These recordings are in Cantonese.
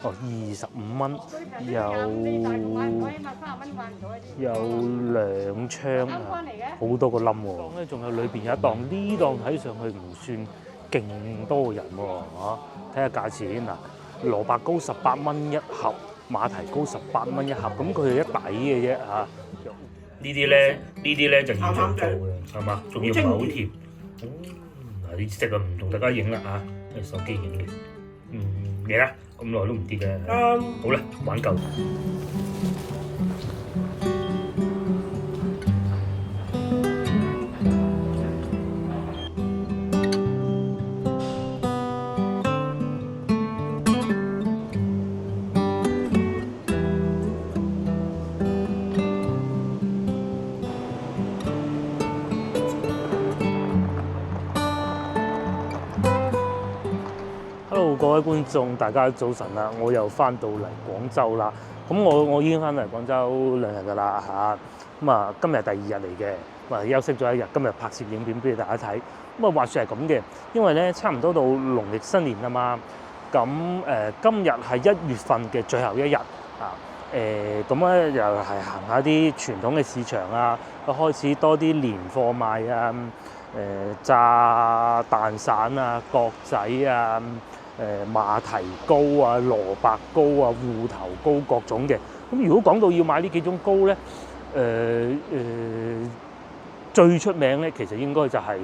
哦25蚊，有兩槍啊，好多個冧喎。咧仲有裏邊有一檔，呢檔睇上去唔算勁多人喎嚇。睇下價錢嗱，蘿蔔糕18蚊一盒，馬蹄糕18蚊一盒，咁佢係一底嘅啫嚇。呢啲咧就現場做嘅，係嘛？仲要唔係好甜。嗱呢隻啊唔同大家影啦嚇，手機影嘅。嚟啦，咁耐都唔跌嘅。好啦，玩夠。Hello， 各位觀眾，大家早晨啦！我又翻到嚟廣州啦。咁我已經翻到嚟廣州2日㗎啦嚇。咁啊，今日第2日嚟嘅，休息咗1日，今日拍攝影片俾大家睇。咁啊，話説係咁嘅，因為咧差唔多到農曆新年啊嘛。咁今日係1月份嘅最後一日啊。咁咧又係行下啲傳統嘅市場啊，開始多啲年貨賣啊。炸蛋散啊、角仔啊、馬蹄糕啊、蘿蔔糕啊、芋頭糕各種嘅。咁如果講到要買呢幾種糕咧，最出名咧，其實應該就係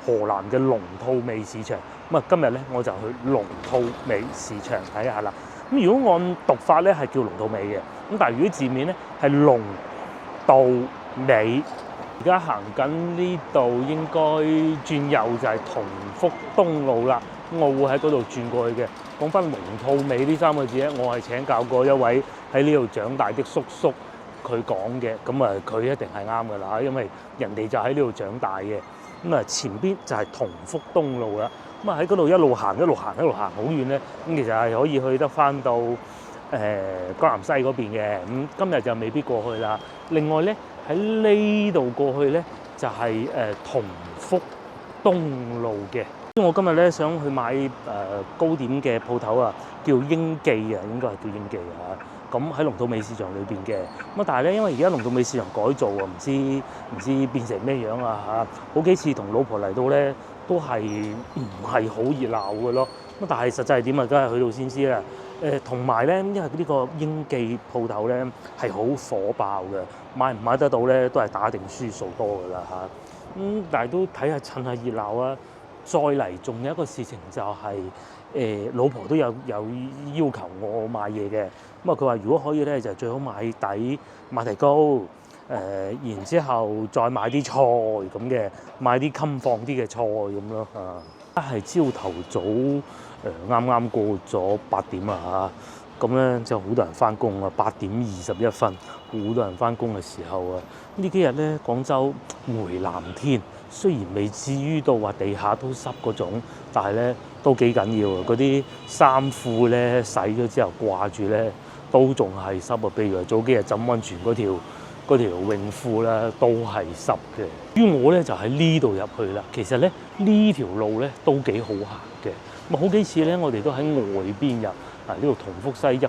河南嘅龍吐尾市場。咁啊，今日咧我就去龍吐尾市場睇下啦。咁如果按讀法咧係叫龍吐尾嘅，咁但係如果字面咧係龍渡尾。而家行緊呢度應該轉右就係同福東路啦，我會喺嗰度轉過去嘅。講翻龍吐尾呢3個字咧，我係請教過一位喺呢度長大的叔叔，佢講嘅，咁啊佢一定係啱㗎啦，因為人哋就喺呢度長大嘅。咁啊前邊就係同福東路啦，咁啊喺嗰度一路行好遠咧，咁其實係可以去得翻到江南西嗰邊嘅。咁今日就未必過去啦。另外咧，喺呢度過去咧，就係同福東路嘅。我今日咧想去買糕點嘅鋪頭啊，叫英記啊，應該係叫英記啊。咁喺龍吐尾市場裏邊嘅。咁但係咧，因為而家龍吐尾市場改造啊，唔知變成咩樣啊嚇。好幾次同老婆嚟到咧，都係唔係好熱鬧嘅咯。咁但係實際係點啊？梗係去到先知啦。同埋咧，因為呢個英記鋪頭咧係好火爆嘅，買唔買得到咧都係打定輸數多㗎啦嚇。但係都睇下趁下熱鬧啊！再嚟仲有一個事情就係、老婆都有要求我買嘢嘅。咁啊佢話如果可以咧就最好買底馬蹄糕，然之後再買啲菜咁嘅，買啲襟放啲嘅菜咁咯嚇。係朝頭早啱啱過咗8點啊嚇，咁咧就好多人翻工啊，8點21分，好多人翻工嘅時候啊，呢幾日咧廣州回南天，雖然未至於到話地下都濕嗰種，但係咧都幾緊要啊！嗰啲衫褲咧洗咗之後掛住咧都仲係濕啊，譬如話早幾日浸溫泉嗰條泳褲咧都係濕嘅。於我咧就喺呢度入去啦。其實咧呢條路咧都幾好行嘅。咁好幾次咧我哋都喺外邊入啊，呢度同福西168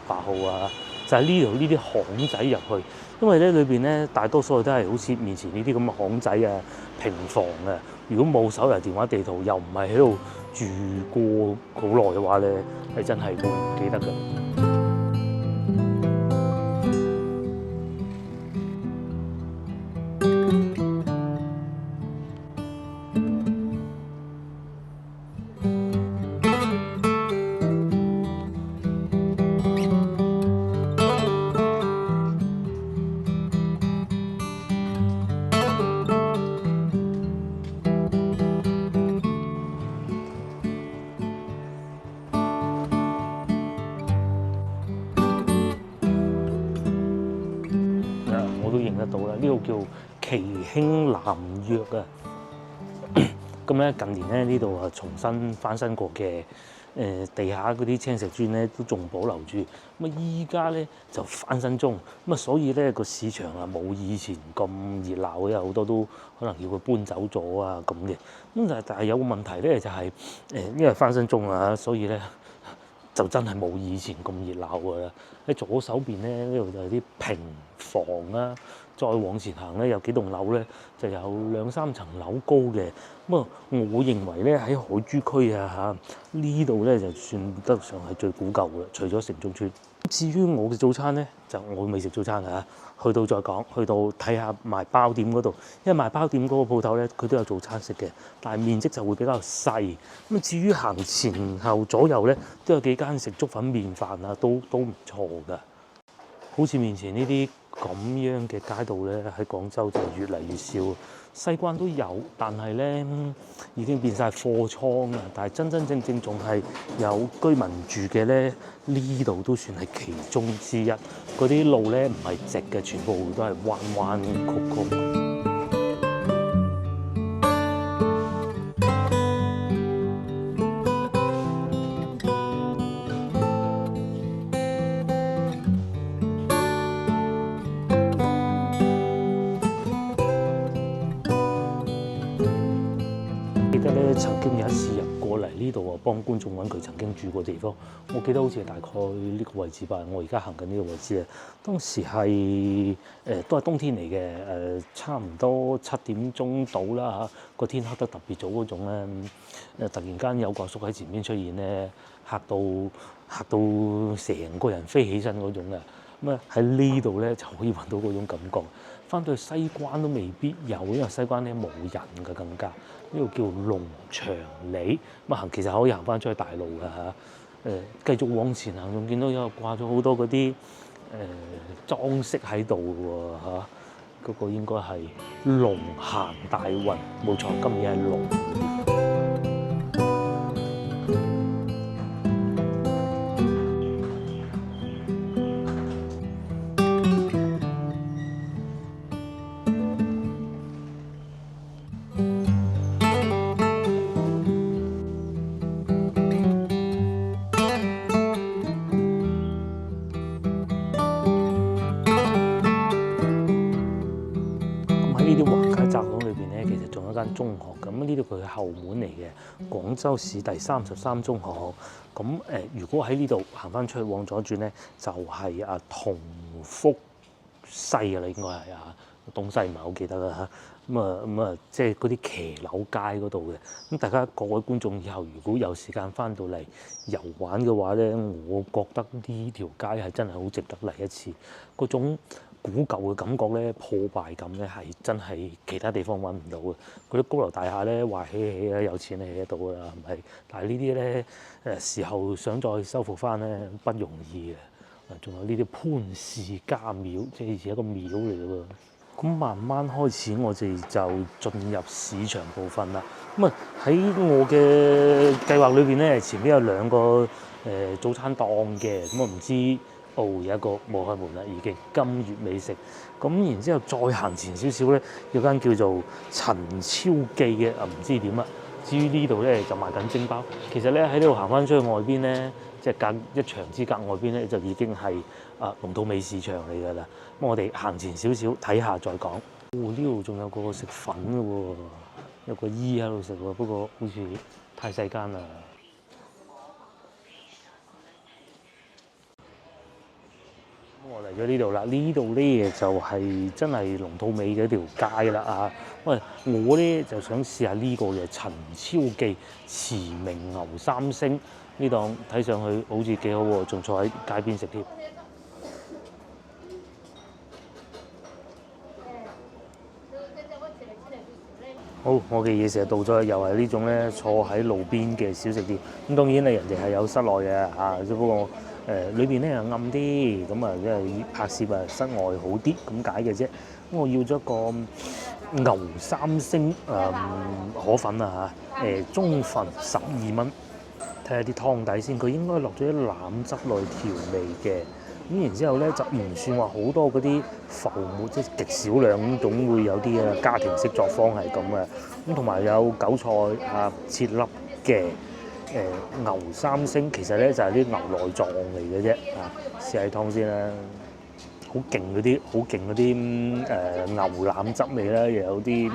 號啊，就喺呢啲巷仔入去。因為咧裏邊咧大多數都係好似面前呢啲咁嘅巷仔啊、平房啊。如果冇手提電話地圖，又唔係喺度住過好耐嘅話咧，係真係會唔記得㗎。都認得到啦，呢度叫奇興南約啊。咁咧近年咧呢度啊重新翻新過嘅，地下嗰啲青石磚咧都仲保留住。咁啊依家咧就翻新中，咁啊所以咧個市場啊冇以前咁熱鬧嘅，有好多都可能要佢搬走咗啊咁嘅。咁但係有個問題咧就係因為翻新中啊，所以咧就真係冇以前咁熱鬧㗎啦。喺左手邊咧，呢度就係啲平房啦。再往前行咧，有幾棟樓咧，就有2、3層樓高嘅。咁啊，我認為咧喺海珠區啊嚇呢度咧就算得上係最古舊嘅，除咗城中村。至於我嘅早餐咧，就我未食早餐啊，去到再講，去到睇下賣包點嗰度，因為賣包點嗰個鋪頭咧，佢都有早餐食嘅，但係面積就會比較細。咁至於行前後左右咧，都有幾間食粥粉麵飯啊，都唔錯㗎。好似面前呢啲咁樣嘅街道咧，喺廣州就越嚟越少。西關都有，但係咧已經變晒貨倉啦。但係真真正正仲係有居民住嘅咧，呢度都算係其中之一。嗰啲路咧唔係直嘅，全部都係彎彎曲曲。記得咧，曾經有一次入過嚟呢度啊，幫觀眾揾佢曾經住過地方。我記得好似係大概呢個位置吧。我而家行緊呢個位置啊。當時係都係冬天嚟嘅，差唔多7點鐘到啦嚇。個天黑得特別早嗰種咧，突然間有個阿叔喺前面出現咧，嚇到成個人飛起身嗰種嘅。咁啊喺呢度咧就可以揾到嗰種感覺。翻到去西關都未必有，因為西關咧冇人㗎，更加呢度叫龍祥里。咁行其實可以行翻出去大路㗎嚇。繼續往前行，仲見到有掛咗好多嗰啲裝飾喺度喎嚇。嗰個應該係龍行大運，冇錯，今年係龍。呢啲橫街窄巷裏邊咧，其實仲有一間中學。咁呢度佢係後門嚟嘅，廣州市第33中學。咁如果喺呢度行翻出去往左轉咧，就係同福西㗎啦，應該係啊，東西唔係好記得啦嚇。咁啊，即係嗰啲騎樓街嗰度嘅。咁大家各位觀眾以後如果有時間翻到嚟遊玩嘅話咧，我覺得呢條街係真係好值得嚟一次。嗰種古舊嘅感覺咧，破敗感咧係真係其他地方揾唔到嘅。嗰啲高樓大廈咧，話起咧有錢起得到㗎啦，係咪？但係呢啲咧時候想再修復翻咧不容易嘅。仲有呢啲潘氏家廟，即係以前一個廟嚟嘅喎。咁慢慢開始，我哋就進入市場部分啦。咁啊喺我嘅計劃裏邊咧，前面有2個早餐檔嘅。咁我唔知有一個冇開門啦，已經金月美食。咁然之後再行前少少咧，有間叫做陳超記嘅，唔知點啊。至於呢度咧就賣緊蒸包。其實咧喺呢度行翻出去外邊咧，即係隔一牆之隔外邊咧，就已經係龍吐尾市場嚟㗎啦。咁我哋行前少少睇下再講。呢度仲有個食粉嘅喎，有個姨喺度食喎，不過好似太細間啦。我嚟咗呢度啦，呢度咧就係真係龍吐尾嘅一條街啦啊！喂，我咧就想試下呢個嘅陳超記馳名牛三星呢檔，睇上去好似幾好喎，仲坐喺街邊食添。好，我嘅嘢食到咗，又係呢種咧坐喺路邊嘅小食店。咁當然咧，人哋係有室內嘅嚇，只不過裏邊咧又暗啲，咁啊即係拍攝室外好啲咁解嘅啫。咁我要咗個牛三星河粉啊嚇，中份12蚊。睇下啲湯底先，佢應該落咗啲腩汁落去調味嘅。咁然之後咧就唔算話好多嗰啲浮沫，即係極少量，總會有啲家庭式作坊係咁嘅。咁同埋有韭菜切粒嘅牛三星，其實咧就係啲牛內臟嚟嘅啫。試下湯先啦，好勁嗰啲牛腩汁味啦，又有啲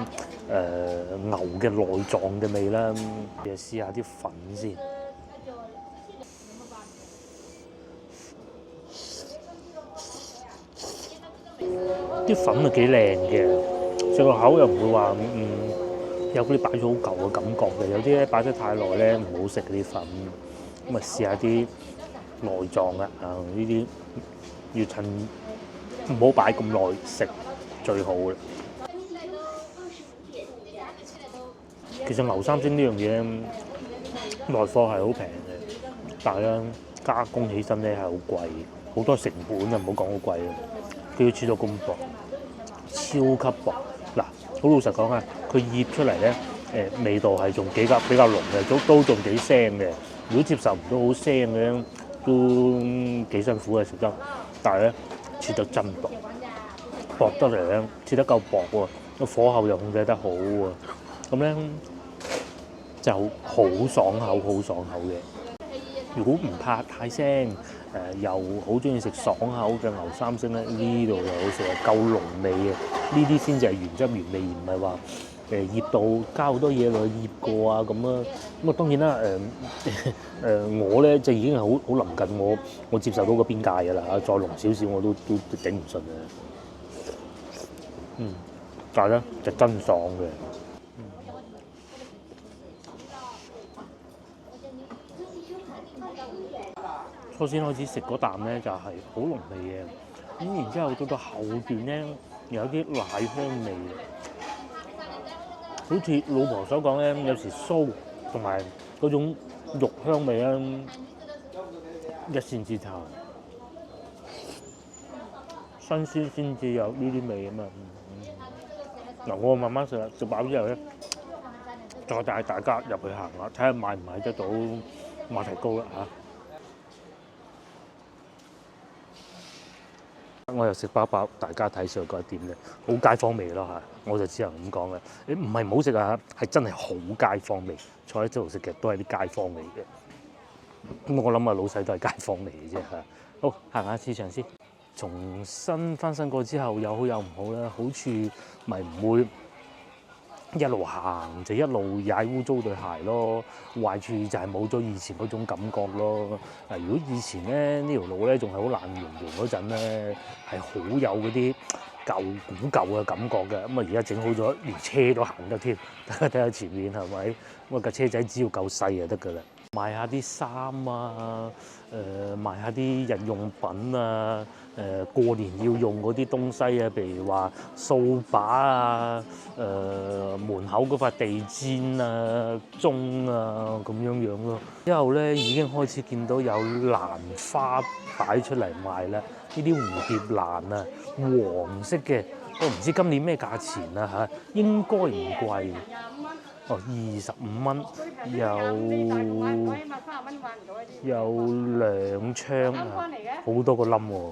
牛嘅內臟嘅味啦。試下啲粉先。啲粉啊幾靚嘅，食落口又唔會話有嗰啲擺咗好舊嘅感覺嘅，有啲咧擺得太耐咧唔好食嗰啲粉。咁啊試下啲內臟啊，呢啲要趁唔好擺咁耐食最好嘅。其實牛三星呢樣嘢內貨係好平嘅，但係咧加工起身咧係好貴，好多成本啊，唔好講好貴啊。佢要切到咁薄，超級薄。嗱，好老實講啊，佢醃出嚟咧，味道係仲比較濃嘅，都仲幾腥嘅。如果接受唔到好腥嘅，都幾辛苦嘅食得。但係咧切得真薄，薄得嚟咧，切得夠薄喎，個火候又控制得好喎。咁咧就好爽口，好爽口嘅。如果唔怕太腥，又好中意食爽口嘅牛三星咧，呢度又好食啊，夠濃味嘅。呢啲先至係原汁原味，而唔係話醃到加好多嘢落去醃過啊咁啊。咁啊當然啦，我咧就已經係好臨近我接受到個邊界㗎啦嚇，再濃少少我都頂唔順嘅。但係咧就真爽嘅。初先開始食嗰啖咧就係好濃味嘅，咁然之後到後段咧有啲奶香味，好似老婆所講咧，有時酥同埋嗰種肉香味咧一線之差，新鮮先至有呢啲味啊嘛。嗱，我慢慢食啦，食飽之後咧，再帶大家入去行下，睇下買唔買得到馬蹄糕啦嚇。我又食飽飽，大家睇上嗰一點咧，好街坊味咯嚇，我就只能咁講啦。你唔係唔好食啊，係真係好街坊味。坐喺度食嘅都係啲街坊味嘅。咁我諗啊，老細都係街坊味嘅啫嚇。好，行下市場先。重新翻新過之後，有好有唔好啦。好處咪唔會一路行就一路踩污糟對鞋咯，壞處就係冇咗以前嗰種感覺咯。嗱，如果以前咧呢條路咧仲係好爛溶溶嗰陣咧，係好有嗰啲古舊嘅感覺嘅。咁啊而家整好咗，連車都行得添。大家睇下前面係咪？咁啊架車仔只要夠細就得㗎啦。賣下啲衫啊，賣下啲日用品啊，過年要用嗰啲東西啊，譬如話掃把啊，門口嗰塊地氈啊、鐘啊咁樣樣咯。之後咧已經開始見到有蘭花擺出嚟賣啦，呢啲蝴蝶蘭啊，黃色嘅，我唔知今年咩價錢啊嚇，應該唔貴。25蚊，有兩槍啊，好多個冧喎。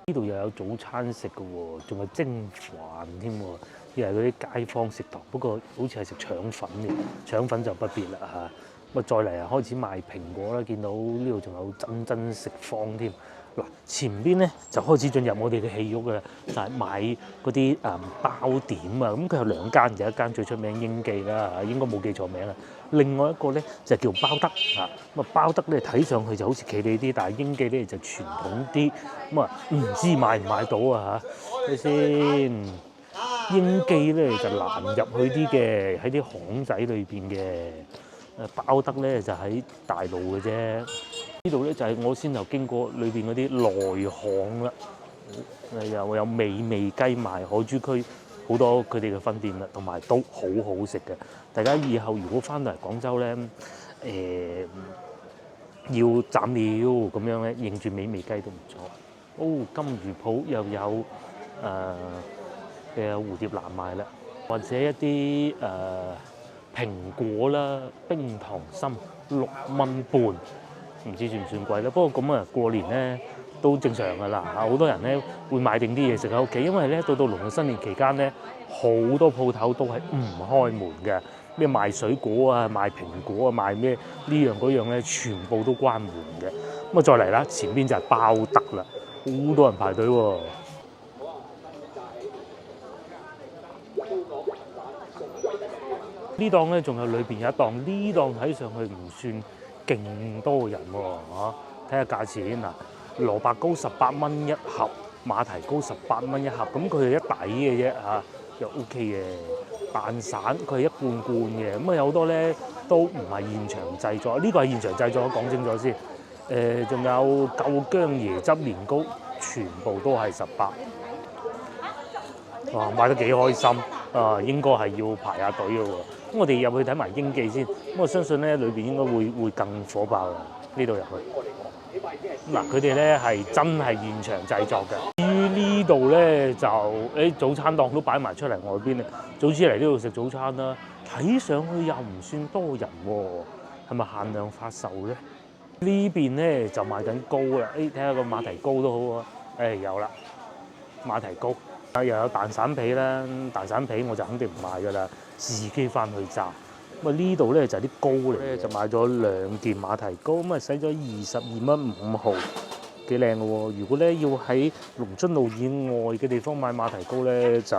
呢度又有早餐食嘅喎，仲有蒸飯添喎，又係嗰啲街坊食堂。不過好似係食腸粉嘅，腸粉就不必啦嚇。咁啊，再嚟啊，開始賣蘋果啦，見到呢度仲有珍食坊添。嗱，前邊咧就開始進入我哋嘅戲肉嘅，就係買嗰啲包點啊。咁佢有兩間，有一間最出名英記啦，應該冇記錯名啊。另外一個咧就叫包德啊。咁啊，包德咧睇上去就好似企理啲，但係英記咧就傳統啲。咁啊，唔知買唔買到啊嚇？睇先，英記咧就難入去啲嘅，喺啲巷仔裏邊嘅。包德咧就喺大路嘅啫，呢度咧就係我先頭經過裏邊嗰啲內巷啦，又有美味雞賣，海珠區好多佢哋嘅分店啦，同埋都好好食嘅。大家以後如果翻到嚟廣州咧，要斬料咁樣咧，認住美味雞都唔錯。哦，金魚鋪又有嘅蝴蝶蘭賣啦，或者一啲蘋果啦，冰糖心6蚊半，唔知算唔算貴咧？不過咁啊，過年咧都正常㗎啦嚇，好多人咧會買定啲嘢食喺屋企，因為咧到農曆新年期間咧，好多鋪頭都係唔開門嘅，咩賣水果啊、賣蘋果啊、賣咩呢樣嗰樣咧，全部都關門嘅。咁啊，再嚟啦，前邊就係包德啦，好多人排隊喎。呢檔咧仲有裏邊有一檔，呢檔睇上去唔算勁多人喎，睇下價錢嗱，蘿蔔糕18蚊一盒，馬蹄糕18蚊一盒，咁佢係一底嘅啫嚇，又 OK 嘅。蛋散佢係一罐罐嘅，咁啊有好多咧都唔係現場製作，呢個係現場製作，講清楚先。仲有夠薑椰汁年糕，全部都係18。哇，買得幾開心啊！應該係要排下隊嘅喎。咁我哋入去睇埋英記先，咁我相信咧裏邊應該會更火爆嘅。呢度入去，嗱佢哋咧係真係現場製作嘅。至於呢度咧就早餐檔都擺埋出嚟外邊咧，早知嚟呢度食早餐啦。睇上去又唔算多人喎，係咪限量發售咧？呢邊咧就賣緊糕啦，睇下個馬蹄糕都好啊。有啦，馬蹄糕。又有蛋散皮啦，蛋散皮我就肯定唔買噶啦，自己翻去炸。咁啊呢度咧就係啲糕嚟嘅，就買咗2件馬蹄糕，咁啊使咗22蚊5毫，幾靚嘅喎。如果咧要喺龍津路以外嘅地方買馬蹄糕咧，就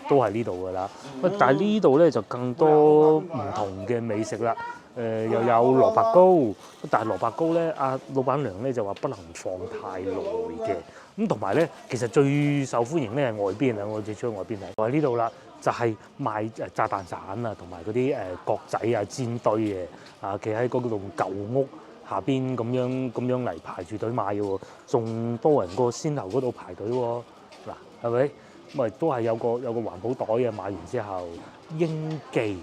都係呢度噶啦。但係呢度咧就更多唔同嘅美食啦。又有蘿蔔糕，但係蘿蔔糕咧，老闆娘咧就話不能放太耐嘅。咁同埋咧，其實最受歡迎咧係外邊啊，我哋出去外邊睇。我喺呢度啦，就係賣炸蛋散啊，同埋嗰啲角仔啊、煎堆嘅企喺嗰度舊屋下邊咁樣嚟排住隊買嘅喎，仲多人過先頭嗰度排隊喎。嗱，係咪？咁都係有個環保袋嘅，買完之後英記。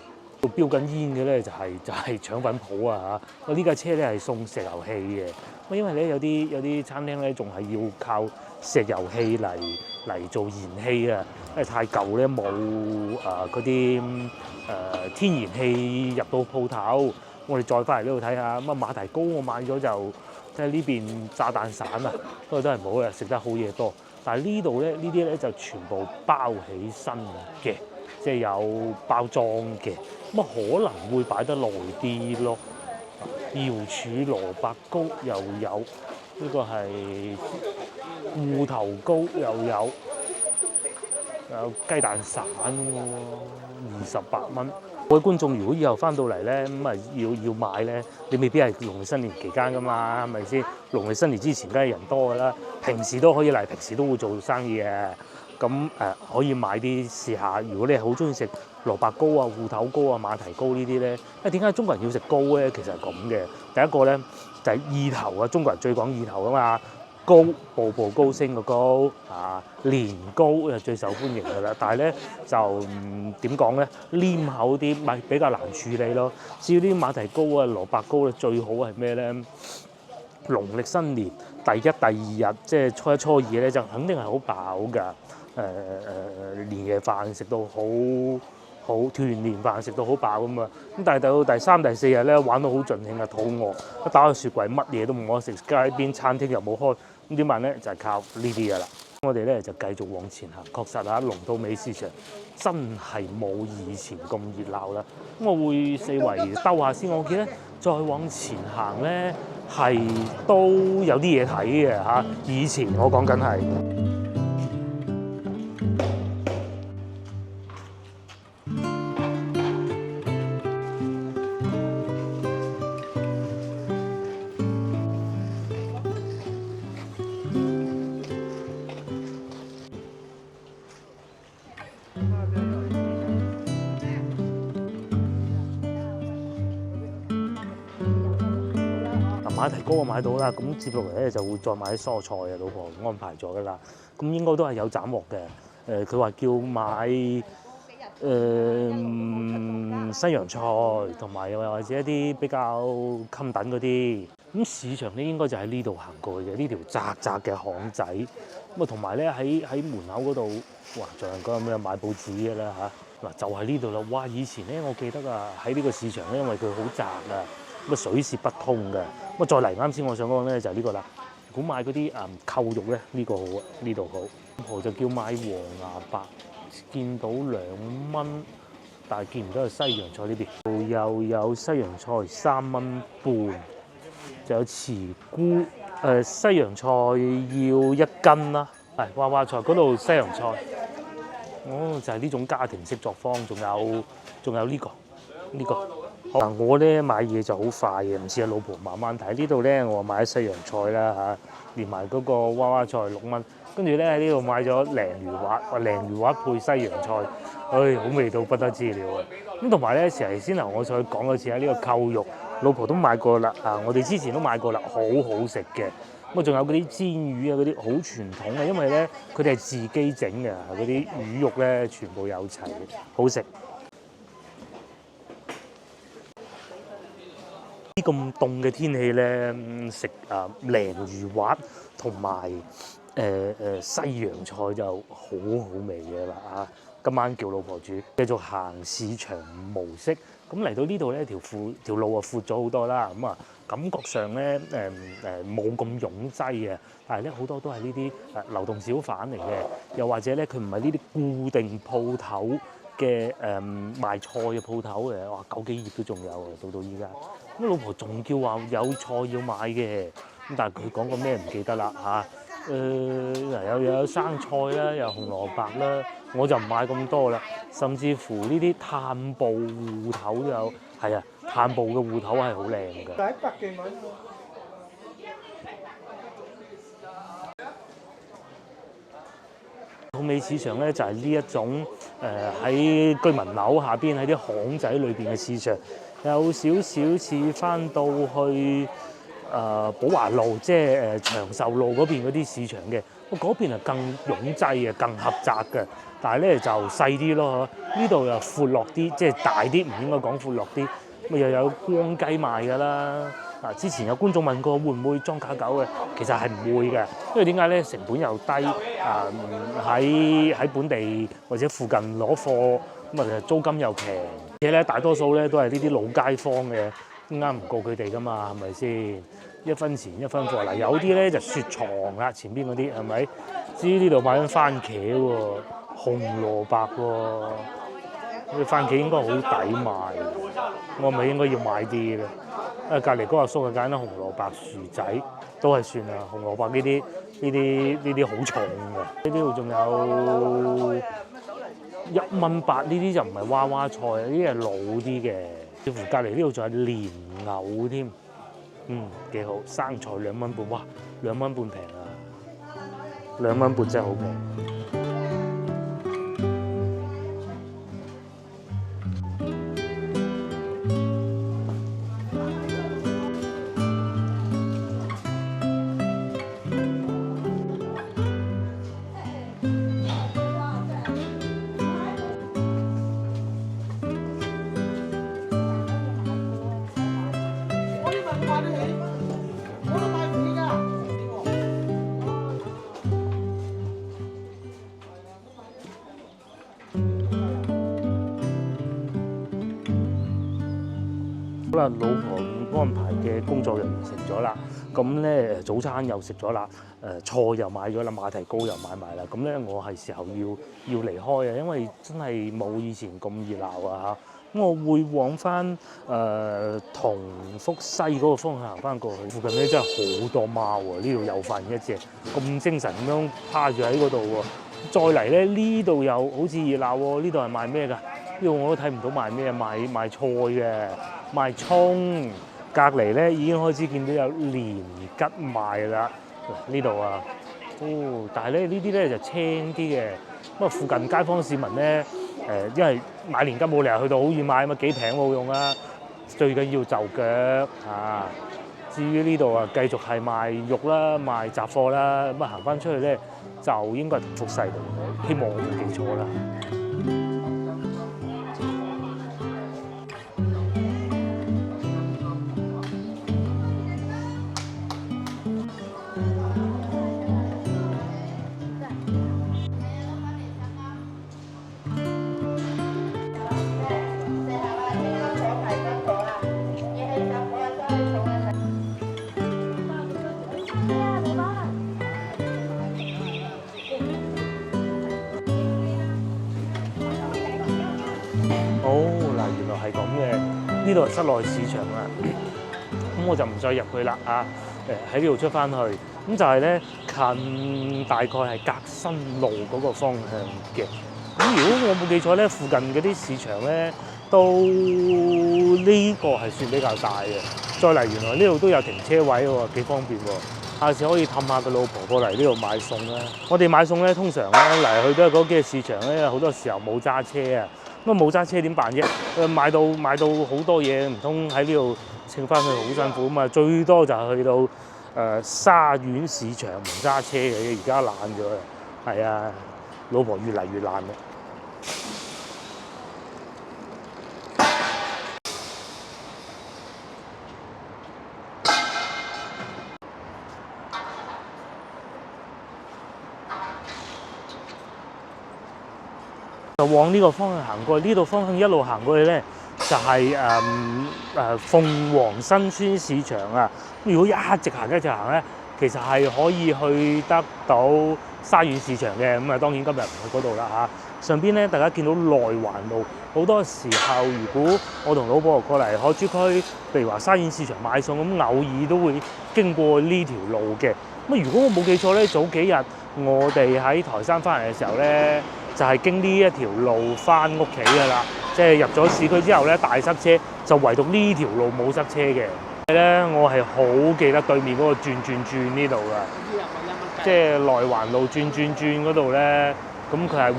標緊煙嘅咧就係腸粉鋪啊嚇！呢架車咧係送石油氣嘅，因為咧有啲餐廳咧仲係要靠石油氣嚟做燃氣啊，因為太舊咧冇嗰啲天然氣入到鋪頭。我哋再翻嚟呢度睇下，咁馬蹄糕我買咗就睇下呢邊炸蛋散啊，都係唔好嘅，食得好嘢多。但係呢度咧呢啲咧就全部包起身嘅。即係有包裝嘅，咁可能會擺得耐啲咯。瑤柱蘿蔔糕又有，呢個係芋頭糕又有雞蛋散喎，28蚊。各位觀眾，如果以後翻到嚟咧，咁啊要買咧，你未必係農曆新年期間噶嘛，係咪先？農曆新年之前梗係人多噶啦，平時都可以嚟，平時都會做生意嘅。咁可以買啲試下。如果你係好中意食蘿蔔糕啊、芋頭糕啊、馬蹄糕呢啲咧，點解中國人要食糕咧？其實係咁嘅。第一個咧就係意頭啊，中國人最講意頭啊嘛。糕步步高升個糕年糕就最受歡迎㗎啦。但係咧就點講咧，黏口啲，咪比較難處理咯。至於啲馬蹄糕啊、蘿蔔糕咧，最好係咩咧？農曆新年第一、第二日，即係初一、初二咧，就肯定係好飽㗎。年夜飯食到好團年飯食到好飽咁啊！咁但係到第3、第4日咧，玩到好盡興啊，肚餓一打開雪櫃乜嘢都冇得食，街邊餐廳又冇開，咁點辦咧？就係靠呢啲㗎啦。我哋咧就繼續往前行，確實龍套尾市場真係冇以前咁熱鬧啦。咁我會四圍兜下先，我記得再往前行咧係都有啲嘢睇嘅嚇。以前我講緊係。馬蹄糕我買到啦，咁接落嚟咧就會再買啲蔬菜啊，老婆安排咗噶啦，咁應該都係有斬獲嘅。佢話叫買西洋菜，同埋又或者一啲比較襟等嗰啲。咁市場咧應該就喺呢度行過去嘅，呢條窄窄嘅巷仔。咁啊同埋咧喺門口嗰度，哇，仲有嗰咁樣買報紙嘅啦嚇。嗱就係呢度啦。哇！以前咧我記得喺呢個市場咧，因為佢好窄啊。咁水泄不通嘅，咁再嚟啱先我想講咧就係呢個啦。如果買嗰啲扣肉咧，呢個好啊，呢度好。婆就叫買黃牙白，見到2蚊，但係見唔到有西洋菜呢邊。又有西洋菜3蚊半，就有慈菇。西洋菜要1斤啦。係娃娃菜嗰度西洋菜哦，就係呢種家庭式作坊，仲有呢個。嗱，我咧買嘢就好快嘅，唔似阿老婆慢慢睇。呢度咧我買咗西洋菜啦嚇，連埋嗰個娃娃菜6蚊，跟住咧喺呢度買咗鯪魚滑，話鯪魚滑配西洋菜，好味到不得之了啊！咁同埋咧，成日先頭我再講一次啊，呢個扣肉，老婆都買過啦，我哋之前都買過啦，好好食嘅。咁啊，仲有嗰啲煎魚啊，嗰啲好傳統嘅，因為咧佢哋係自己整嘅，嗰啲魚肉咧全部有齊，好食。啲咁凍嘅天氣咧，食鯪魚滑同埋西洋菜就好好味嘅啦啊！今晚叫老婆煮，繼續行市場模式。咁嚟到呢度咧，條路啊闊咗好多啦。咁啊，感覺上咧冇咁擁擠嘅，但係咧好多都係呢啲流動小販嚟嘅，又或者咧佢唔係呢啲固定鋪頭嘅賣菜嘅鋪頭嘅，哇9幾頁都仲有啊，到依家。咁老婆仲叫話有菜要買嘅，咁但係佢講過咩唔記得啦嚇。有生菜啦，有紅蘿蔔啦，我就唔買咁多啦。甚至乎呢啲炭步芋頭都有，係啊，炭步嘅芋頭係好靚㗎。100幾蚊喎。土尾市場咧就係呢一種喺居民樓下邊喺啲巷仔裏邊嘅市場，有少少似翻到去寶華路，即係長壽路嗰邊嗰啲市場嘅。嗰邊係更擁擠嘅，更狹窄嘅，但係咧就細啲咯。呢度又闊落啲，即係大啲，唔應該講闊落啲。咁又有光雞賣㗎啦。之前有觀眾問過會唔會裝假狗嘅，其實係唔會嘅，因為點解咧？成本又低，喺本地或者附近攞貨，咁啊租金又平，而且咧大多數咧都係呢啲老街坊嘅，啱唔過佢哋㗎嘛，係咪先？1分錢1分貨嗱，有啲咧就雪藏啦，前邊嗰啲係咪？至於呢度買緊番茄喎，紅蘿蔔喎，啲番茄應該好抵賣，我咪應該要買啲咧。隔離嗰阿叔啊，揀咗紅蘿蔔薯仔都係算啦，紅蘿蔔呢啲好重嘅。呢度仲有1.8蚊，呢啲就唔係娃娃菜，呢啲係老啲嘅。似乎隔離呢度仲有蓮藕添，幾好。生菜2蚊半，哇，2蚊半平啊，2蚊半真係好平。好啦，老婆安排嘅工作又完成咗啦，咁咧早餐又食咗啦，菜又買咗啦，馬蹄糕又買埋啦，咁咧我係時候要離開啊，因為真係冇以前咁熱鬧啊嚇，咁我會往翻同福西嗰個方向行翻過去，附近咧真係好多貓喎，呢度又發現一隻咁精神咁樣趴住喺嗰度喎，再嚟咧呢度又好似熱鬧喎，呢度係賣咩㗎？呢度我都睇唔到賣咩，賣菜嘅。賣葱，隔離咧已經開始見到有年桔賣啦。呢度啊，但係咧呢啲咧就青啲嘅。咁啊，附近街坊市民咧，因為買年桔冇理由去到好遠買，咁啊幾平冇用啦。最緊要就腳啊！至於呢度啊，繼續係賣肉啦，賣雜貨啦。咁啊行翻出去咧，就應該係同福西度，希望我冇記錯啦。原來係咁嘅，呢度係室內市場啦。咁我就唔再入去啦啊！喺呢度出翻去，咁就係咧近大概係革新路嗰個方向嘅。咁如果我冇記錯咧，附近嗰啲市場咧，都呢個係算比較大嘅。再嚟原來呢度都有停車位喎，幾方便喎。下次可以氹下個老婆過嚟呢度買餸咧。我哋買餸咧，通常咧嚟去都係嗰幾個市場咧，好多時候冇揸車啊。咁冇揸車點辦啫？買到好多嘢，唔通喺呢度稱翻去好辛苦啊嘛！最多就係去到沙苑市場唔揸車嘅，而家懶咗啦。係啊，老婆越嚟越懶啦。就往呢個方向行過去，呢度方向一路行過去咧，就係鳳凰新村市場啊。如果一直行咧，其實係可以去得到沙苑市場嘅。咁啊，當然今日唔去嗰度啦嚇。上邊咧，大家見到內環路，好多時候如果我同老婆過嚟海珠區，譬如話沙苑市場買餸，咁偶爾都會經過呢條路嘅。咁如果我冇記錯咧，早幾日我哋喺台山翻嚟嘅時候咧，就係經呢一條路翻屋企㗎啦，即係入咗市區之後咧，大塞車，就唯獨呢條路冇塞車嘅。咧，我係好記得對面嗰個轉呢度㗎，即係內環路轉嗰度咧，咁佢係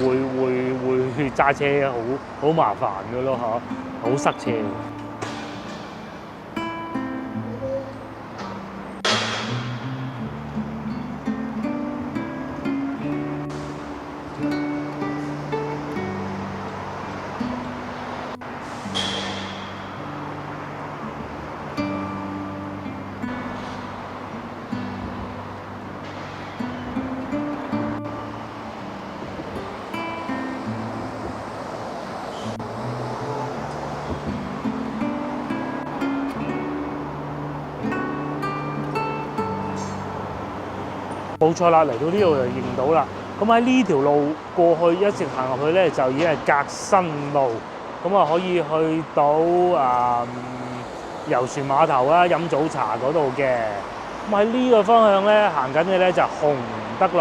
會揸車好麻煩㗎咯嚇，好塞車。冇錯啦，嚟到呢度就認到啦。咁喺呢條路過去一直行入去咧，就已經係革新路。咁啊，可以去到遊船碼頭啊、飲早茶嗰度嘅。咁喺呢個方向咧行緊嘅咧就洪德路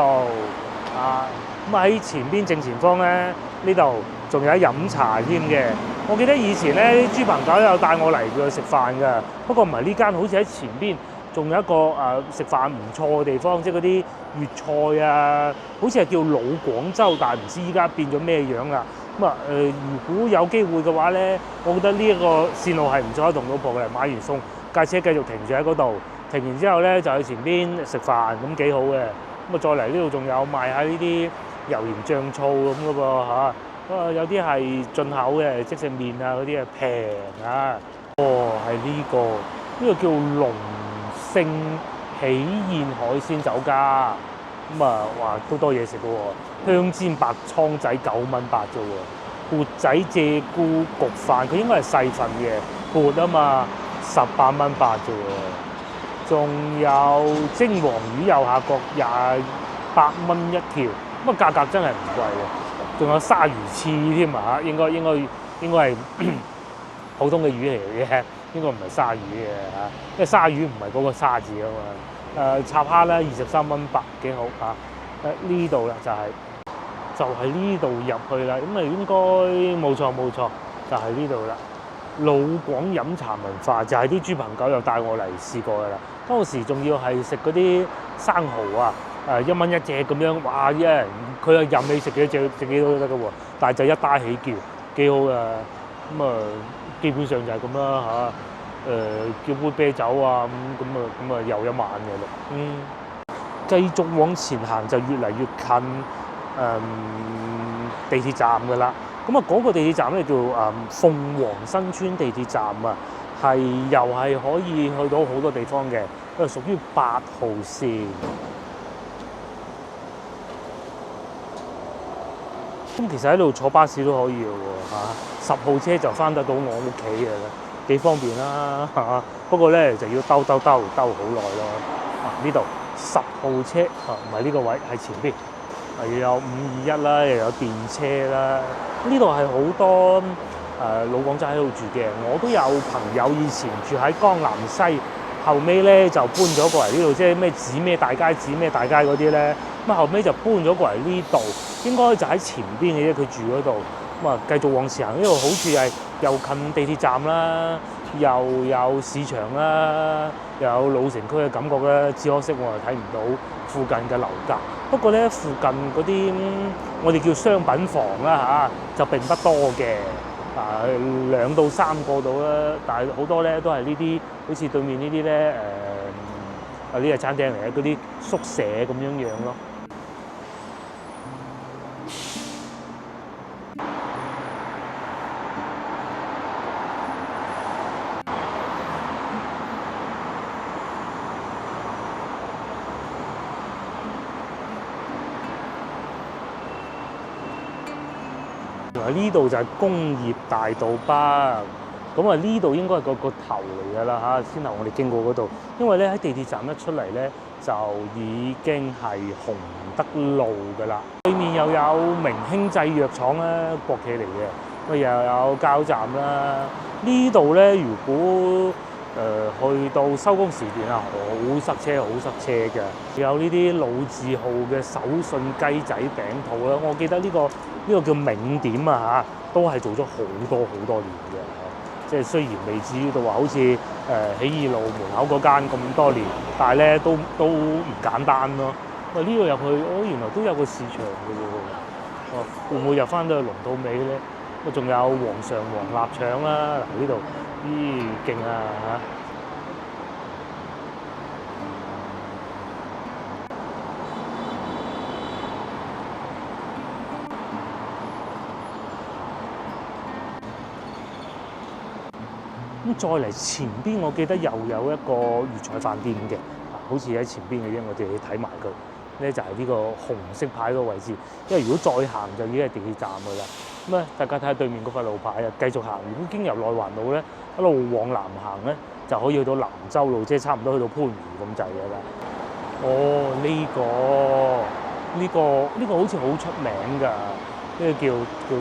啊。咁喺前邊正前方咧，呢度仲有飲茶添嘅。我記得以前咧，豬朋狗友帶我嚟過食飯㗎。不過唔係呢間，好似喺前邊。仲有一個食飯唔錯嘅地方，即係嗰啲粵菜啊，好似係叫老廣州，但係唔知依家變咗咩樣啦。咁啊如果有機會嘅話咧，我覺得呢一個線路係唔錯，同老婆嚟買完餸，架車繼續停住喺嗰度，停完之後咧就去前邊食飯，咁幾好嘅。咁啊再嚟呢度仲有賣下呢啲油鹽醬醋咁嘅噃嚇，有啲係進口嘅，即食麵啊嗰啲啊平啊。哦，係呢個叫龍盛喜宴海鮮酒家，咁啊，哇，都多嘢食嘅喎！香煎白倉仔9蚊8啫喎，缽仔鷓鴣焗飯，佢應該係細份嘅，缽啊嘛，18蚊8啫喎。仲有蒸黃魚右下角28蚊一條，咁啊價格真係唔貴嘅。仲有鯊魚翅添啊，應該係普通嘅魚嚟嘅。應該唔係鯊魚嘅嚇，因為鯊魚唔係嗰個鯊字啊嘛。插蝦咧23蚊8，幾好嚇。呢度啦就係呢度入去啦，咁啊應該冇錯，就係呢度啦。老廣飲茶文化就係啲豬朋狗友帶我嚟試過㗎啦。當時仲要係食嗰啲生蠔啊，1蚊1隻咁樣，哇！一人佢又任你食幾隻，食幾多都得㗎喎，但係就一打起叫，幾好㗎。咁啊，基本上就係咁啦嚇。叫杯啤酒啊，咁啊又一晚嘅咯。繼續往前行就越嚟越近地鐵站㗎啦。咁啊嗰個地鐵站咧叫鳳凰新村地鐵站啊，又係可以去到好多地方嘅，佢係屬於8號線。咁其實喺度坐巴士都可以嘅喎嚇，10號車就翻得到我屋企嘅啦，幾方便啦嚇。不過咧就要兜好耐咯。呢度10號車唔係呢個位，係前邊，又有521啦，又有電車啦。呢度係好多老廣州喺度住嘅，我都有朋友以前住喺江南西後尾咧就搬咗過嚟呢度，即係咩指咩大街嗰啲咧。咁後尾就搬咗過嚟呢度，應該就喺前邊嘅啫，佢住嗰度。咁啊，繼續往前行，呢度好處係又近地鐵站啦，又有市場啦，又有老城區嘅感覺啦。只可惜我係睇唔到附近嘅樓價。不過咧，附近嗰啲我哋叫商品房啦就並不多嘅。2到3個到啦，但係好多咧都係呢啲，好似對面呢啲咧呢個餐廳嚟嘅嗰啲宿舍咁樣咯。呢度就係工業大道北，咁啊呢度應該係個頭嚟㗎啦先頭我哋經過嗰度，因為咧喺地鐵站一出嚟咧就已經係洪德路㗎啦。對面又有明興製藥廠啦，國企嚟嘅，又有加油站啦。呢度咧如果去到收工時段啊，好塞車㗎。有呢啲老字號嘅手信雞仔餅鋪啦，我記得呢個叫名店都係做咗好多年嘅。即係雖然未至於到話好似起義路門口嗰間咁多年，但係咧都唔簡單咯。喂，呢度入去，原來都有個市場嘅喎。會唔會入翻到去龍套尾咧？仲有黃上黃臘腸啦，嗱呢度。咦，勁啊咁再嚟前邊，我記得又有一個粵菜飯店嘅，好似喺前邊嘅啫。我哋去睇埋佢咧，就係呢個紅色牌個位置。因為如果再行就已經係地鐵站㗎啦。咁啊，大家睇下對面嗰塊路牌啊，繼續行。如果經由內環路咧，一路往南行咧，就可以去到南洲路，即係差唔多去到番禺咁滯㗎啦。呢個好似好出名㗎，呢個叫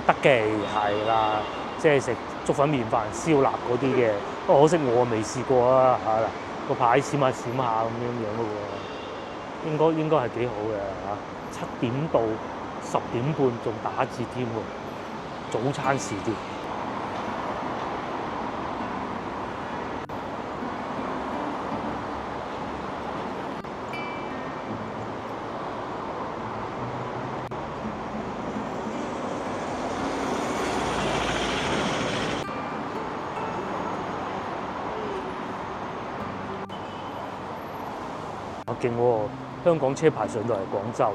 德記係啦，即係食粥粉麵飯燒臘嗰啲嘅。不過可惜我未試過啊嗱，個牌閃下咁樣嘅喎，應該係幾好嘅7點到10點半仲打折添喎，早餐時段。勁喎！香港車牌上到嚟廣州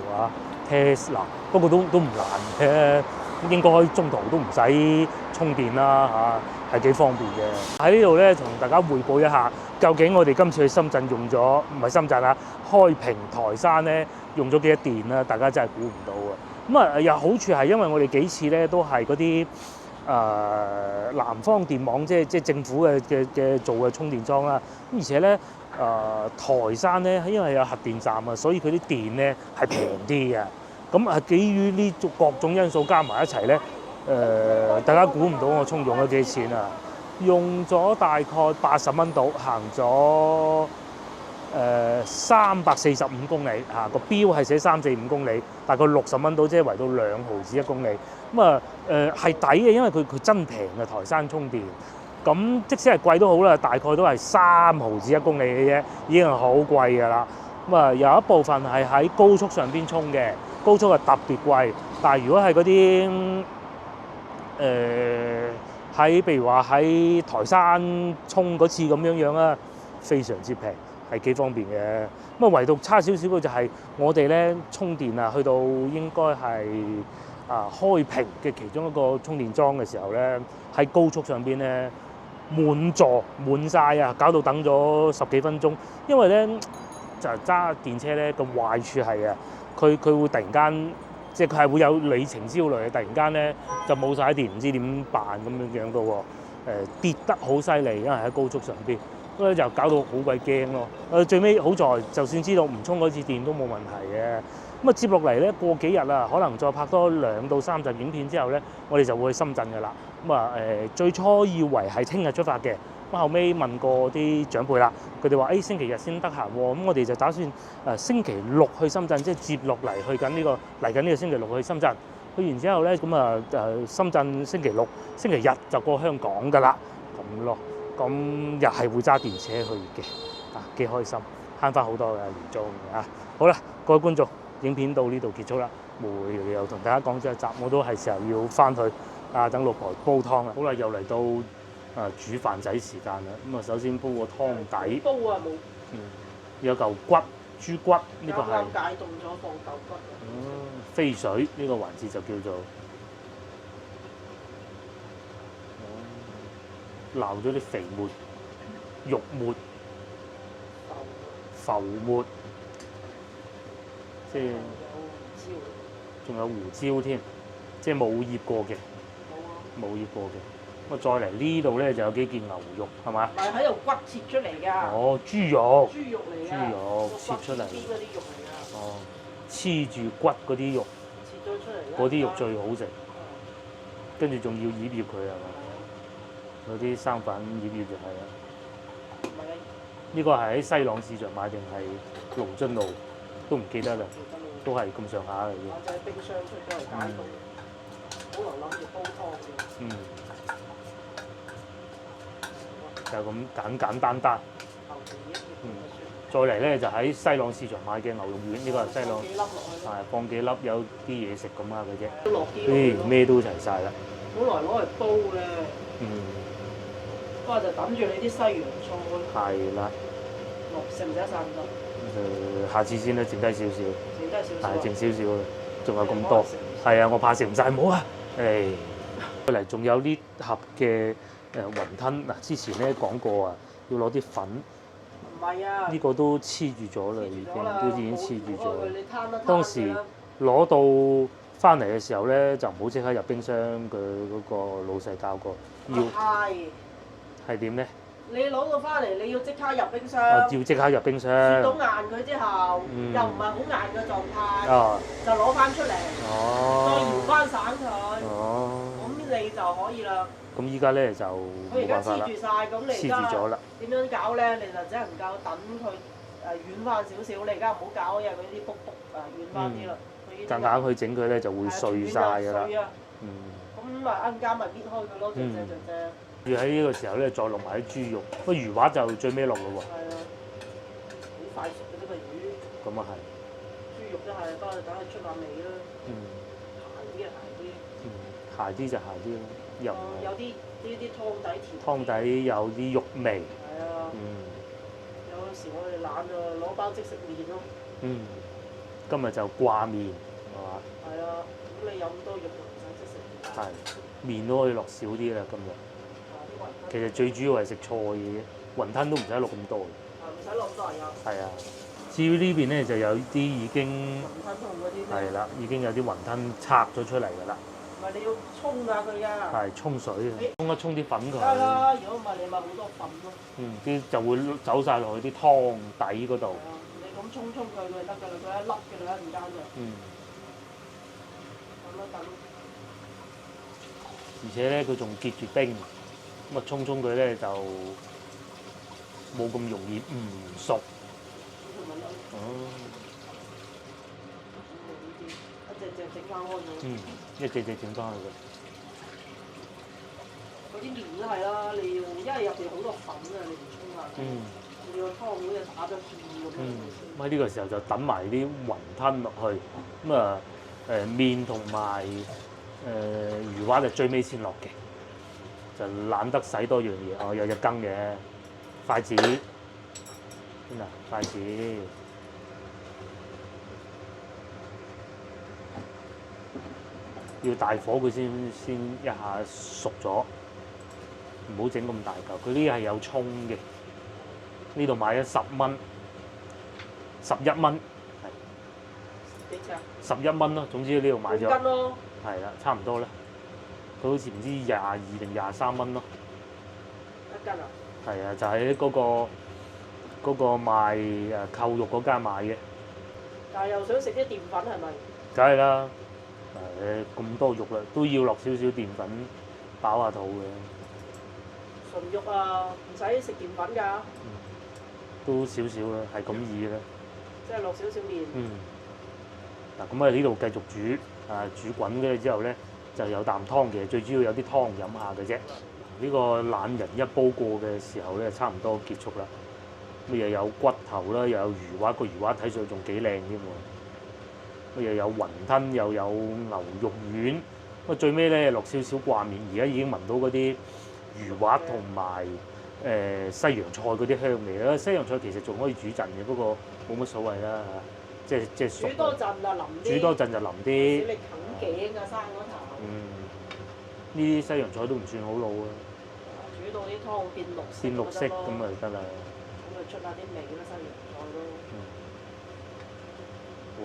Tesla， 不過都唔難嘅，應該中途都唔使充電啦係幾方便嘅。喺呢度咧，同大家匯報一下，究竟我哋今次去深圳用咗，唔係深圳開平台山咧用咗幾多電啦？大家真係估唔到啊！咁啊，有好處係因為我哋幾次咧都係嗰啲南方電網，即係政府嘅做嘅充電樁啦。咁而且咧台山咧，因為有核電站所以佢啲電咧係平啲嘅。咁基於呢各種因素加埋一齊咧，大家估唔到我充用咗幾錢啊？用咗大概80蚊度，行咗345公里個標係寫345公里，大概60蚊度，即係圍到2毫子1公里。咁係抵嘅，因為佢真平嘅台山充電。咁即使係貴都好啦，大概都係3毫子1公里嘅啫，已經係好貴㗎啦。咁有一部分係喺高速上邊充嘅，高速係特別貴。但係如果係嗰啲譬如話喺台山充嗰次咁樣啦，非常之平，係幾方便嘅。唯獨差少少嘅就係我哋咧充電去到應該係開平嘅其中一個充電樁嘅時候咧，喺高速上邊咧滿座滿晒搞到等咗10幾分鐘。因為咧就揸電車咧個壞處係佢會突然間，即係佢係會有里程焦慮，突然間咧就冇晒電，唔知點辦咁樣到喎。跌得好犀利，因為喺高速上邊，所以就搞到好鬼驚咯。最尾好在，就算知道唔充嗰次電都冇問題嘅。咁接落嚟咧，過幾日可能再拍多2到3集影片之後咧，我哋就會去深圳㗎啦。最初以為係聽日出發嘅，後尾問過啲長輩啦，佢哋話誒星期日先得閒喎，咁我哋就打算星期六去深圳，即係接落嚟去緊呢個嚟緊呢個星期六去深圳。去完之後咧，咁啊深圳星期六、星期日就過香港㗎啦，咁咯。咁又係會揸電車去嘅，幾開心，慳翻好多嘅年租啊！好啦，各位觀眾，影片到呢度結束啦。會又同大家講咗一集，我都係時候要翻去等老婆煲湯啦。好啦，又嚟到煮飯仔時間啦。咁啊，首先煲個湯底。煲啊冇。有嚿骨，豬骨呢個係。啱解凍咗放豆骨。飛水呢個環節就叫做撈咗啲肥沫、肉沫、浮沫，即係仲有胡椒添，即係冇醃過嘅，冇醃過嘅。咁啊，再嚟呢度咧就有幾件牛肉，係嘛？唔係喺度骨切出嚟㗎。哦，豬肉。豬肉嚟㗎。豬肉切出嚟。邊嗰啲肉嚟㗎？哦，黐住骨嗰啲肉。切咗出嚟。嗰啲肉最好食，跟住仲要醃醃佢係嘛？嗰啲生粉醃醃就係啦。呢個係喺西朗市場買定係龍津路，都唔記得啦，都係咁上下嚟嘅。我就喺冰箱出咗嚟解凍，本來諗住煲湯嘅。就咁簡單。再嚟咧就喺西朗市場買嘅牛肉丸，呢個係西朗，放幾粒有啲嘢食咁啊嘅啫。咩都齊晒啦。本來攞嚟煲嘅。不過就等住你啲西洋菜。係啦。食唔食得晒咁多？下次先啦，剩低少少。剩低少少。係剩少少啦，仲有咁多。係啊，我怕食唔晒，唔好啊。再嚟仲有呢盒嘅雲吞嗱，之前咧講過啊，要攞啲粉。唔係啊！呢個都黐住咗啦，已經黐住咗。當時攞攞到翻嚟嘅時候咧，就唔好即刻入冰箱。佢嗰個老細教過，要係點咧？你攞到翻嚟，你要即刻入冰箱。要即刻入冰箱。雪到硬佢之後，又唔係好硬嘅狀態，就攞翻出嚟，再搖翻散佢。咁你就可以啦。咁依家咧就冇辦法啦。佢而家黐住晒，咁你而家點樣搞咧？你就只能夠等佢軟翻少少。你而家唔好搞，因為佢啲卜卜軟翻啲啦。夾硬去整佢咧就會碎晒㗎啦。咁咪啱啱咪搣開佢咯，隻。要喺呢個時候咧，再落埋啲豬肉，個魚滑就最尾落咯喎。係啊，好快熟嘅啫嘛魚。咁啊係。豬肉都係，不過等佢出下味啦。鹹啲就鹹啲咯，又有啲呢啲湯底甜。湯底有啲肉味。係啊。有時我哋懶就攞包即食麵咯。今日就掛麵，係嘛？係啊，咁你有咁多肉就唔使即食麵。係，麵都可以落少啲啦，今日。其實最主要係食菜嘅啫，雲吞都唔使落咁多。唔使落咁多呀。係啊。至於呢邊咧就有啲已經雲吞湯嗰啲。係啦，已經有啲雲吞拆咗出嚟㗎啦。唔係你要沖下佢㗎。係沖水啊，沖啲粉佢。得啦，如果唔係你咪好多粉咯。啲就會走晒落去啲湯底嗰度。你咁沖佢就得㗎啦，佢一粒嘅啦，一陣間就。等。而且咧，佢仲結住冰，咁啊沖佢咧就冇咁容易唔熟。一隻整翻開佢。一隻整翻去佢。嗰啲麵都係啦，你要因為入邊好多粉啊，你唔沖下。你個湯好似打咗芡咁樣。喺呢個時候就等埋啲雲吞落去，咁啊麵同埋魚滑就最尾先落嘅，就懶得洗多樣嘢。有隻羹嘅筷子，邊啊筷子。要大火佢先一下熟咗，唔好整咁大嚿。佢呢係有葱嘅，呢度買咗10蚊，11蚊，係。幾隻？11蚊咯，總之呢度買咗。半斤咯。係啦，差唔多啦。佢好似唔知22定23蚊咯。一斤啊？係啊，就喺嗰個賣扣肉嗰間買嘅。但係又想食啲澱粉係咪？梗係啦。咁多肉啦，都要落少少澱粉飽下肚嘅。純肉啊，唔使食澱粉㗎，都少少啦，係咁易啦。即係落少少麵。嗱，咁啊呢度繼續煮，煮滾嘅之後咧，就有啖湯嘅，最主要有啲湯飲下嘅啫。呢個懶人一煲過嘅時候咧，差唔多結束啦。乜又有骨頭啦，又有魚滑，個魚滑睇上去仲幾靚添喎。乜又有雲吞，又有牛肉丸。咁最尾咧落少少掛麵，而家已經聞到嗰啲魚滑同埋西洋菜嗰啲香味啦。西洋菜其實仲可以煮陣嘅，不過冇乜所謂啦嚇，即係熟。煮多陣就腍啲。煮多陣就腍啲。你啃頸啊，生嗰頭。呢啲西洋菜都唔算好老啊。煮到啲湯變綠色咁咪得啦。咁就出下啲味啦，西洋菜咯。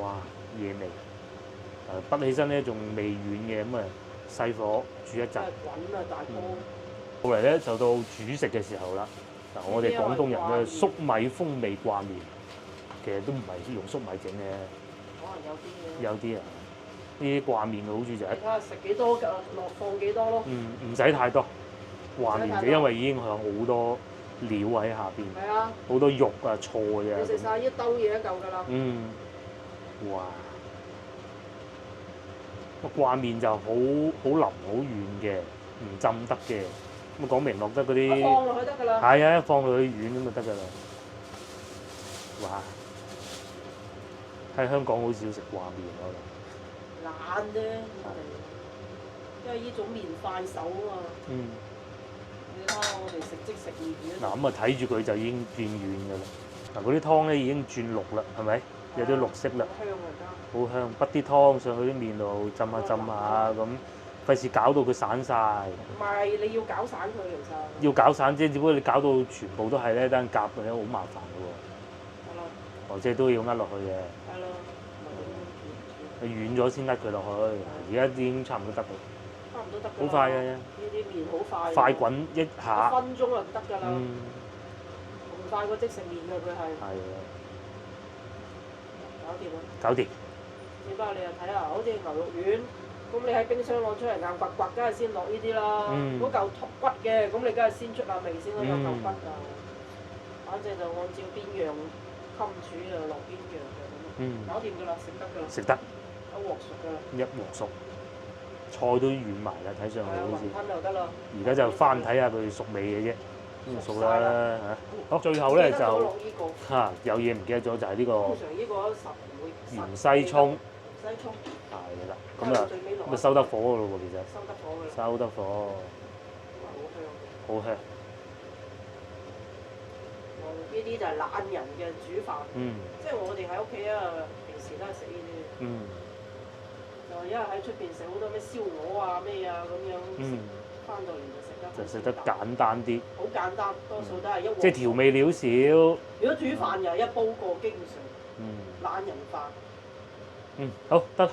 哇，野味！畢起身咧仲未軟嘅，咁啊細火煮一陣。滾啊大煲！後嚟咧就到煮食嘅時候啦。嗱，我哋廣東人嘅粟米風味掛麵，其實都唔係用粟米整嘅。可能有啲嘅。有啲啊，呢啲掛麵嘅好處就係。睇下食幾多㗎，放幾多咯。唔使太多。掛麵就因為已經有好多料喺下邊。係啊。好多肉啊、菜啊。你食晒一兜嘢一嚿㗎啦。哇！個掛麵就好腍好軟嘅，唔浸得嘅。咁講明落得嗰啲，放落去得㗎啦。係啊，放落去軟咁就得㗎啦。哇！喺香港好少食掛麵可能。懶啫，因為呢種麵快手啊嘛。你睇下我哋食即食麵嗱咁啊，睇住佢就已經轉軟㗎啦。嗱，嗰啲湯咧已經轉綠啦，係咪？有啲綠色啦。好香啊！好香，滗啲湯上去啲麵度浸下咁，費事搞到佢散晒。唔係，你要攪散佢其實。要攪散啫，只不過你搞到全部都係咧，等夾嘅咧好麻煩嘅喎。係咯。即係都要呃落去嘅。係咯。你軟咗先呃佢落去，而家已經差唔多得啦。差唔多得㗎。好快嘅啫。呢啲麵好快。快滾一下。1分鐘就得㗎啦。仲快過即食麵㗎佢係。係啊。搞掂啦！搞掂。只不過你又睇下，好似牛肉丸，咁你喺冰箱攞出嚟硬刮刮，梗係先落呢啲啦。嗰嚿骨嘅，咁你梗係先出下味先咯，有嚿骨啊。反正就按照邊樣襟煮就落邊樣嘅咁。搞掂㗎啦，食得㗎啦。食得。一鑊熟㗎啦。一鑊熟。菜都軟埋啦，睇上去好似。雲吞就得啦。而家就翻睇下佢熟未嘅啫。熟啦嚇，好，最後咧就有嘢唔記得咗，就係呢個通常呢個芫茜葱，係啦，咁啊收得火㗎咯喎，其實收得火，好香，呢啲就係懶人嘅煮飯，即係我哋喺屋企啊，平時都係食呢啲，就因為喺出邊食好多咩燒鵝啊咩啊咁樣，翻到嚟就食得簡單啲，好簡單，多數都係一鑊。即係調味料少。如果煮飯又一煲過，經常懶人飯。好得啦。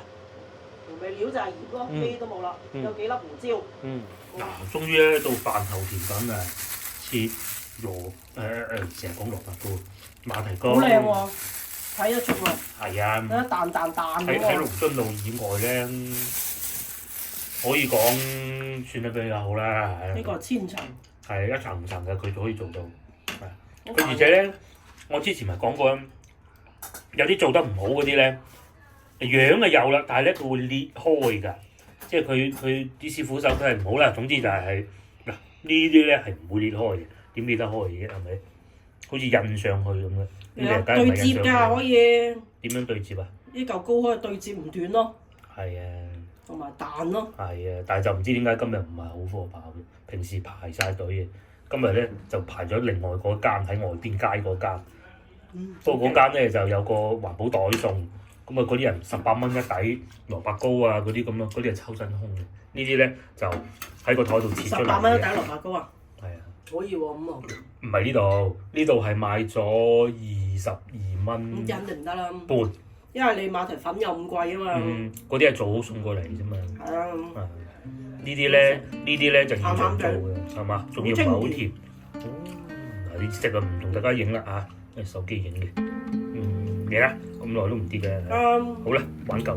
調味料就係鹽咯，咩都冇啦，有幾粒胡椒。嗱，終於咧到飯後甜品啊，切成日講蘿蔔糕、馬蹄糕。好靚喎，睇得出喎。係啊。一啖啖啖咁喎。喺龍津路以外咧，可以講算得比較好啦。呢個千層。係一層層嘅，佢就可以做到。佢而且咧，我之前咪講過，有啲做得唔好嗰啲咧，樣係有啦，但係咧佢會裂開㗎，即係佢啲師傅手都係唔好啦。總之就係嗱，呢啲咧係唔會裂開嘅，點裂得開嘅啫？係咪？好似印上去咁嘅。對接㗎可以。點樣對接啊？呢嚿糕可以對接唔斷咯。係啊。同埋蛋咯。係啊，但係就唔知點解今日唔係好貨跑嘅，平時排晒隊嘅，今日咧就排咗另外嗰間喺外邊街嗰間。不過嗰間咧就有個環保袋送，咁啊嗰啲人18蚊一底蘿蔔糕啊嗰啲咁咯，嗰啲係抽真空嘅。呢啲咧就喺個台度切出嚟嘅。18蚊一底蘿蔔糕啊？係啊。可以喎咁啊。唔係呢度係賣咗22蚊。咁肯定唔得啦。半。因為你馬蹄粉又咁貴啊嘛。嗰啲係做好送過嚟啫嘛。係啊。呢啲咧就現場做嘅，係嘛？仲要唔係好甜。嗱呢隻啊唔同大家影啦嚇，手機影嘅。影啦，咁耐都唔跌嘅。好啦，玩夠。